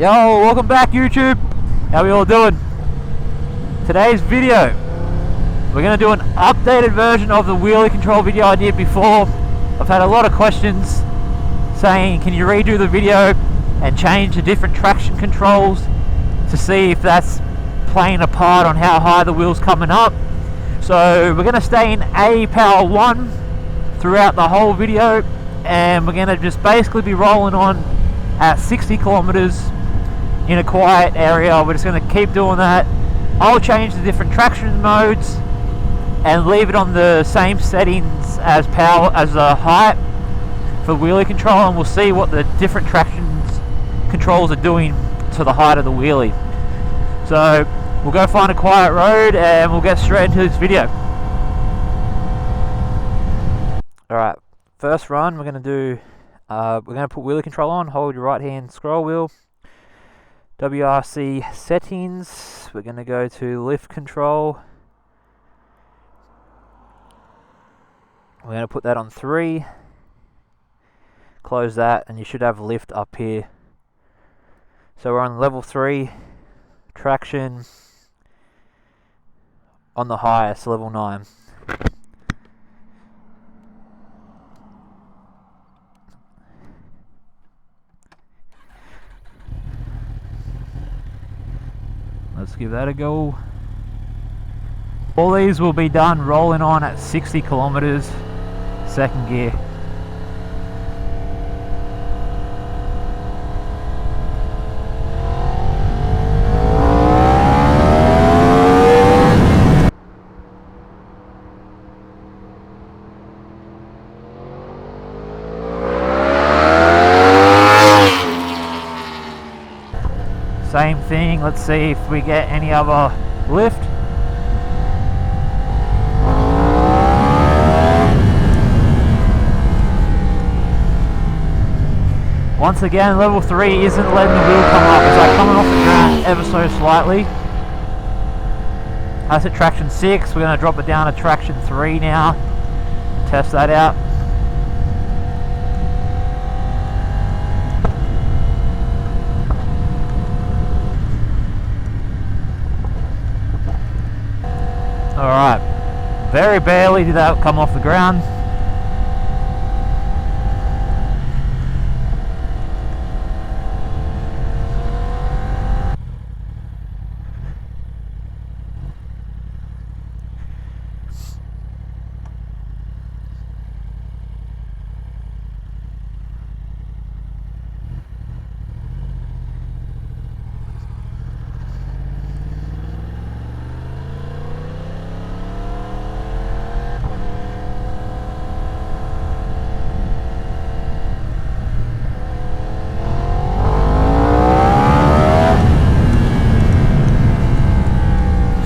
Yo, welcome back YouTube. How we all doing? Today's video, we're going to do an updated version of the wheelie control video I did before. I've had a lot of questions saying, can you redo the video and change the different traction controls to see if that's playing a part on how high the wheel's coming up. So we're going to stay in A power 1 throughout the whole video, and we're going to just basically be rolling on at 60 kilometers in a quiet area. We're just going to keep doing that. I'll change the different traction modes and leave it on the same settings as power, as the height for wheelie control, and we'll see what the different traction controls are doing to the height of the wheelie. So we'll go find a quiet road and we'll get straight into this video. Alright, first run we're going to do, we're going to put wheelie control on, hold your right hand scroll wheel, WRC settings, we're going to go to lift control, we're going to put that on 3, close that, and you should have lift up here. So we're on level 3, traction on the highest, level 9. Let's give that a go. All these will be done rolling on at 60 kilometers, second gear. Same thing, let's see if we get any other lift. Once again, level 3 isn't letting the wheel come up, it's like coming off the ground ever so slightly. That's at traction 6, we're going to drop it down to traction 3 now, test that out. Alright, very barely did that come off the ground.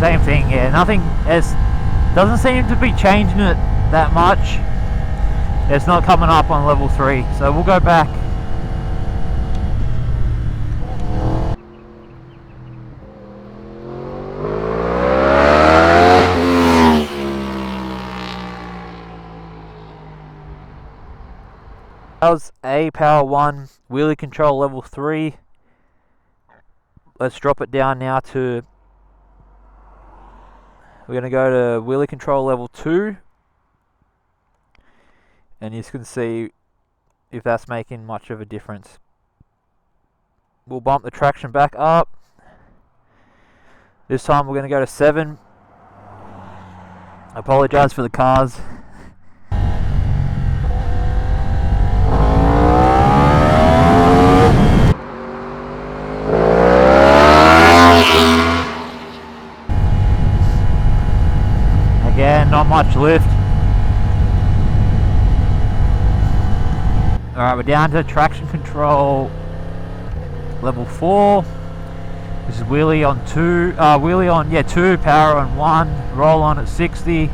Same thing, yeah, nothing, doesn't seem to be changing it that much. It's not coming up on level 3, so we'll go back. That was A power 1, wheelie control level 3. Let's drop it down now to, we're going to go to wheelie control level 2, and you can see if that's making much of a difference. We'll bump the traction back up. This time we're going to go to 7. I apologize for the cars. Again, not much lift. Alright, we're down to traction control level 4. This is wheelie on 2, wheelie on 2, power on 1, roll on at 60.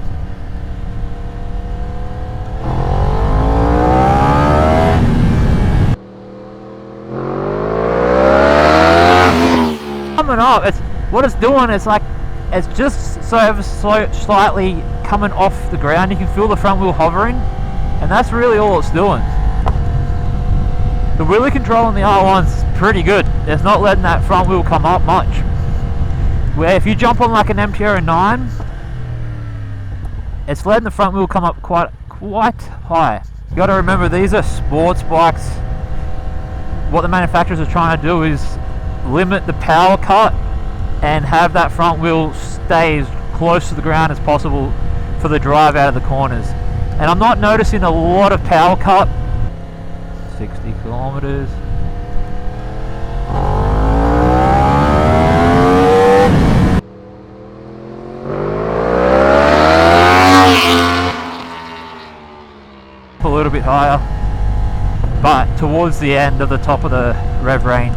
Coming up, what it's doing is like, it's just slightly coming off the ground. You can feel the front wheel hovering, and that's really all it's doing. The wheelie control on the R1's pretty good. It's not letting that front wheel come up much. Where if you jump on like an MT-09, it's letting the front wheel come up quite high. You got to remember, these are sports bikes. What the manufacturers are trying to do is limit the power cut and have that front wheel stay as close to the ground as possible for the drive out of the corners. And I'm not noticing a lot of power cut. 60 kilometers. A little bit higher, but towards the end of the top of the rev range.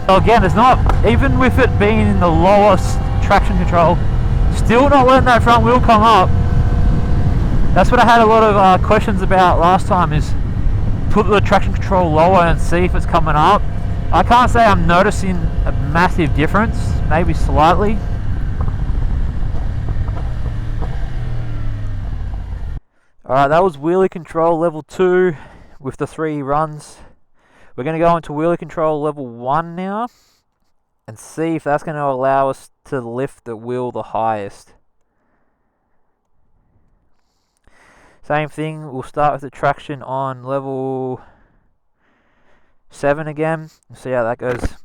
So again, it's not, even with it being in the lowest traction control, still not letting that front wheel come up. That's what I had a lot of questions about last time, is put the traction control lower and see if it's coming up. I can't say I'm noticing a massive difference, maybe slightly. Alright, that was wheelie control level 2 with the 3 runs. We're going to go into wheelie control level 1 now and see if that's going to allow us to lift the wheel the highest. Same thing, we'll start with the traction on level 7 again and see how that goes.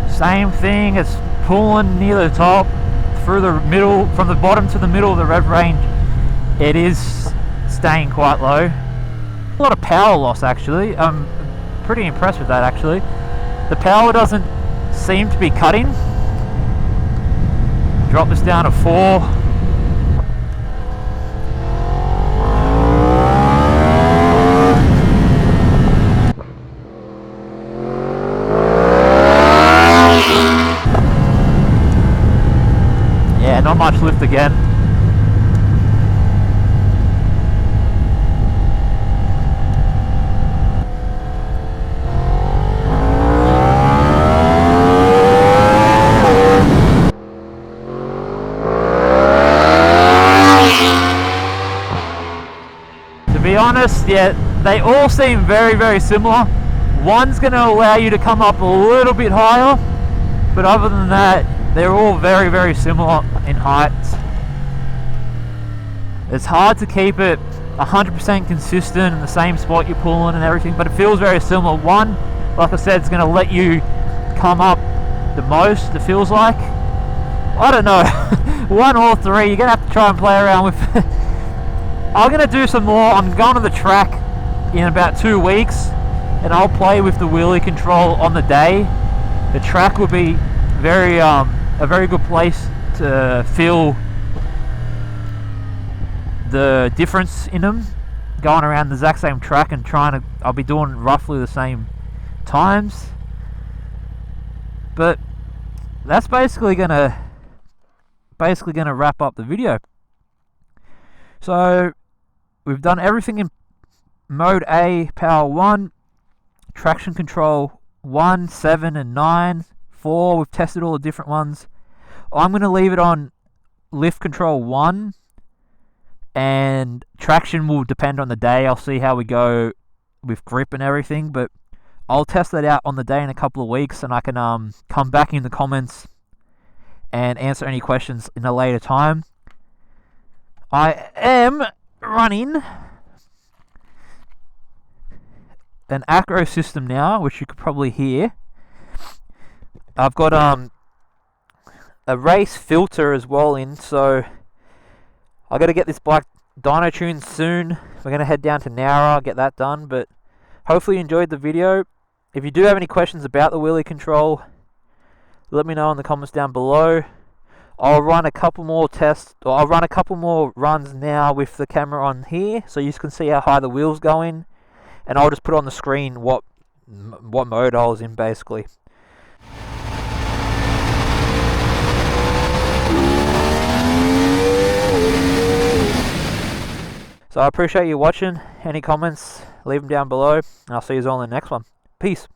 Same thing, it's pulling near the top, through the middle, from the bottom to the middle of the rev range. It is staying quite low. A lot of power loss actually. I'm pretty impressed with that actually. The power doesn't seem to be cutting. Drop this down to 4. Not much lift again. To be honest, yeah, they all seem very similar. One's going to allow you to come up a little bit higher, but other than that, they're all very similar in heights. It's hard to keep it 100% consistent in the same spot you're pulling and everything, but it feels very similar. One, like I said, it's going to let you come up the most, it feels like. I don't know, 1 or 3, you're going to have to try and play around with. I'm going to do some more. I'm going to the track in about 2 weeks, and I'll play with the wheelie control on the day. The track will be a very good place to feel the difference in them, going around the exact same track and I'll be doing roughly the same times. But that's basically gonna wrap up the video. So we've done everything in mode A, power 1, traction control 1, 7 and 9, 4, we've tested all the different ones. I'm going to leave it on lift control 1, and traction will depend on the day. I'll see how we go with grip and everything, but I'll test that out on the day in a couple of weeks, and I can come back in the comments and answer any questions in a later time. I am running an acro system now, which you could probably hear. I've got a race filter as well in, so I got to get this bike dyno tuned soon. We're going to head down to Nowra, get that done, but hopefully you enjoyed the video. If you do have any questions about the wheelie control, let me know in the comments down below. I'll run a couple more tests, or I'll run a couple more runs now with the camera on here, so you can see how high the wheel's going, and I'll just put on the screen what mode I was in basically. So I appreciate you watching. Any comments, leave them down below, and I'll see you all in the next one. Peace.